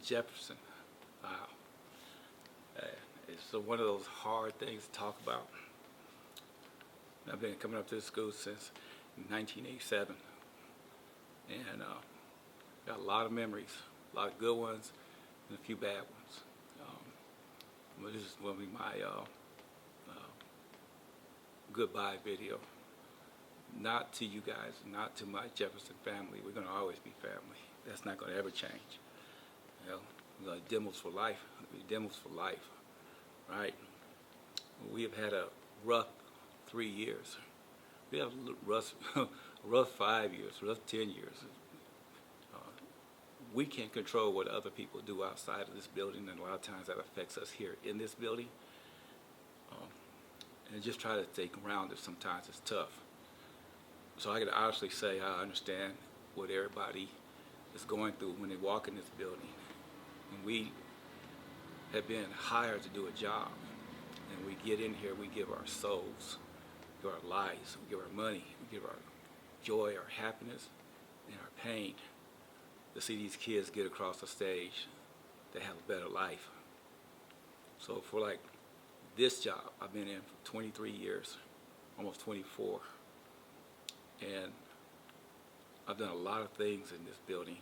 Jefferson. Wow. Uh, it's one of those hard things to talk about. I've been coming up to the school since 1987, and got a lot of memories, a lot of good ones and a few bad ones. But this is going to be my goodbye video. Not to you guys, not to my Jefferson family. We're going to always be family. That's not going to ever change. You know, we're going to demos for life. Demos for life, right? We have had a rough 3 years. We have a rough 5 years, rough 10 years. We can't control what other people do outside of this building, and a lot of times that affects us here in this building. And just try to stay grounded sometimes is tough. So I can honestly say I understand what everybody is going through when they walk in this building. And we have been hired to do a job. And we get in here, we give our souls, give our lives, we give our money, we give our joy, our happiness, and our pain to see these kids get across the stage to have a better life. So for like this job, I've been in for 23 years, almost 24. And I've done a lot of things in this building,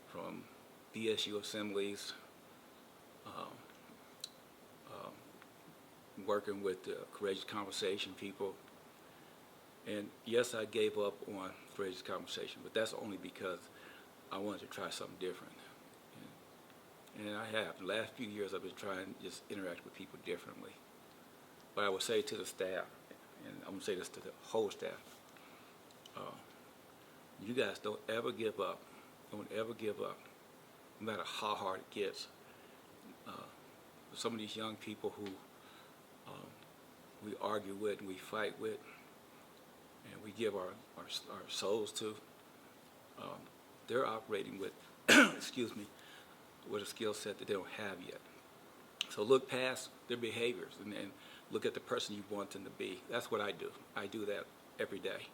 from BSU assemblies, working with the Courageous Conversation people. And yes, I gave up on Courageous Conversation, but that's only because I wanted to try something different. And I have. The last few years I've been trying to just interact with people differently. But I would say to the staff, and I'm going to say this to the whole staff, you guys don't ever give up. Don't ever give up, no matter how hard it gets. Some of these young people who we argue with and we fight with and we give our souls to, they're operating with, excuse me, with a skill set that they don't have yet. So look past their behaviors and look at the person you want them to be. That's what I do. I do that every day.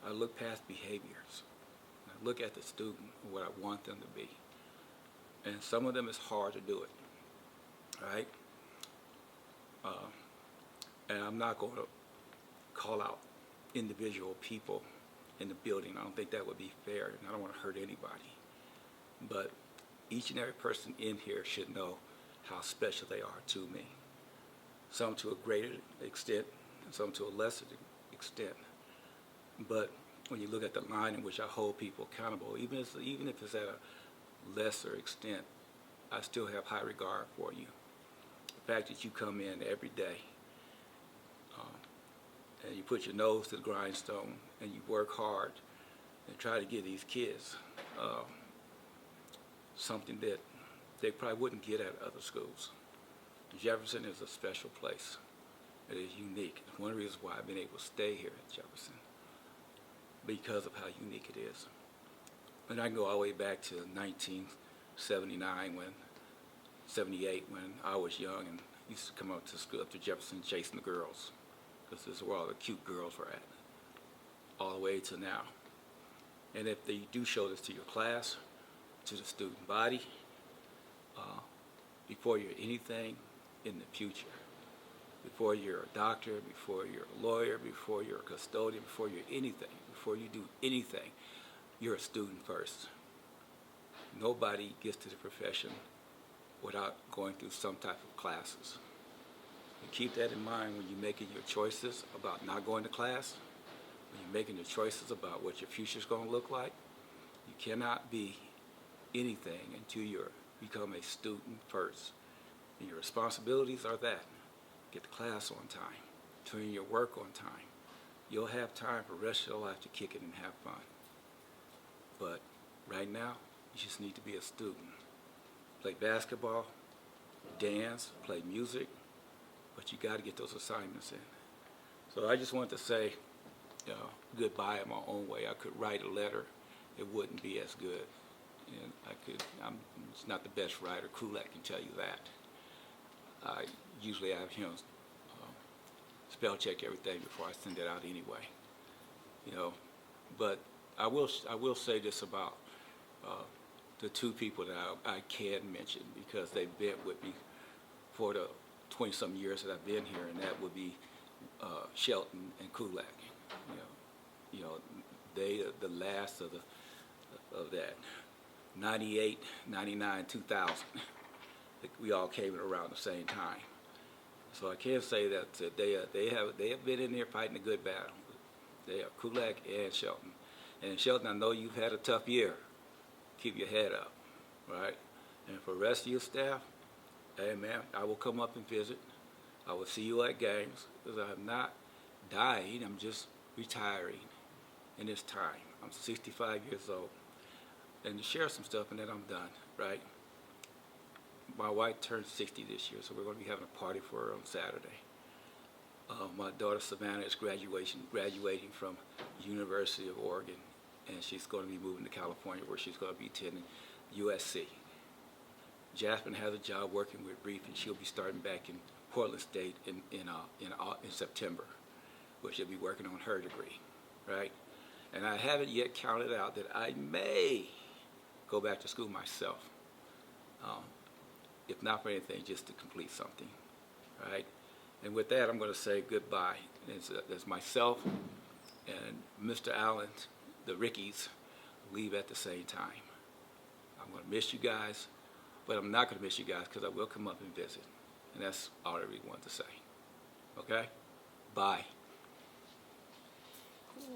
I look past behaviors. I look at the student and what I want them to be. And some of them it's hard to do it, right? And I'm not going to call out individual people in the building. I don't think that would be fair, and I don't want to hurt anybody. But each and every person in here should know how special they are to me. Some to a greater extent, and some to a lesser extent. But when you look at the line in which I hold people accountable, even if it's at a lesser extent, I still have high regard for you. The fact that you come in every day and you put your nose to the grindstone and you work hard and try to give these kids something that they probably wouldn't get at other schools. Jefferson is a special place. It is unique. It's one of the reasons why I've been able to stay here at Jefferson, because of how unique it is. And I can go all the way back to 1979, 78, when I was young and used to come up to school, up to Jefferson, chasing the girls, because this is where all the cute girls were at, all the way to now. And if they do show this to your class, to the student body, before you're anything in the future, before you're a doctor, before you're a lawyer, before you're a custodian, before you're anything, before you do anything, you're a student first. Nobody gets to the profession without going through some type of classes. And keep that in mind when you're making your choices about not going to class, when you're making your choices about what your future's going to look like. You cannot be anything until you become a student first. And your responsibilities are that. Get to class on time, turn in your work on time. You'll have time for the rest of your life to kick it and have fun. But right now, you just need to be a student. Play basketball, dance, play music, but you got to get those assignments in. So I just wanted to say goodbye in my own way. I could write a letter, it wouldn't be as good. And I'm just not the best writer. Kulak can tell you that. I usually have him spell check everything before I send it out anyway. But I will say this about the two people that I can mention because they've been with me for the 20-some years that I've been here, and that would be Shelton and Kulak. You know, they are the last of that 98, 99, 2000. We all came in around the same time. So I can say that they have been in there fighting a good battle. They are Kulak and Shelton. And Shelton, I know you've had a tough year. Keep your head up, right? And for the rest of your staff, hey man, I will come up and visit. I will see you at games because I'm not dying. I'm just retiring in this time. I'm 65 years old. And to share some stuff, and then I'm done, right? My wife turned 60 this year, so we're going to be having a party for her on Saturday. My daughter Savannah is graduating from University of Oregon, and she's going to be moving to California, where she's going to be attending USC. Jasmine has a job working with Reef, and she'll be starting back in Portland State in September, where she'll be working on her degree, right? And I haven't yet counted out that I may go back to school myself, if not for anything, just to complete something, right? And with that, I'm going to say goodbye. It's myself and Mr. Allen, the Rickies, leave at the same time. I'm going to miss you guys, but I'm not going to miss you guys because I will come up and visit. And that's all I really want to say. Okay? Bye. Cool.